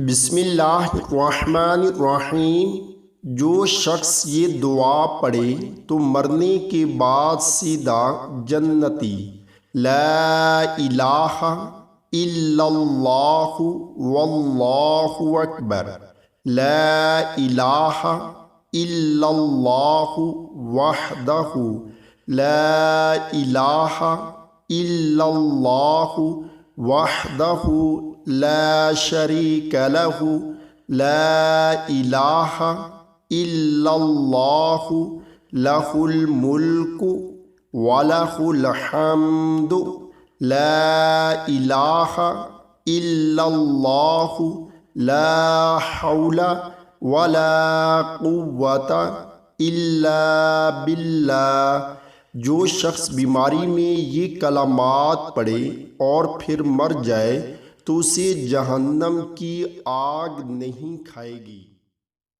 بسم اللہ الرحمن الرحیم۔ جو شخص یہ دعا پڑھے تو مرنے کے بعد سیدھا جنتی۔ لا الہ الا اللہ واللہ اکبر۔ لا الہ الا اللہ وحدہ لا الہ الا اللہ وحدہ لا شریک لہ لا الہ الا اللہ لہ الملک ولہ الحمد لا الہ الا اللہ لا حول ولا قوۃ الا باللہ۔ جو شخص بیماری میں یہ کلمات پڑھے اور پھر مر جائے تو اسے جہنم کی آگ نہیں کھائے گی۔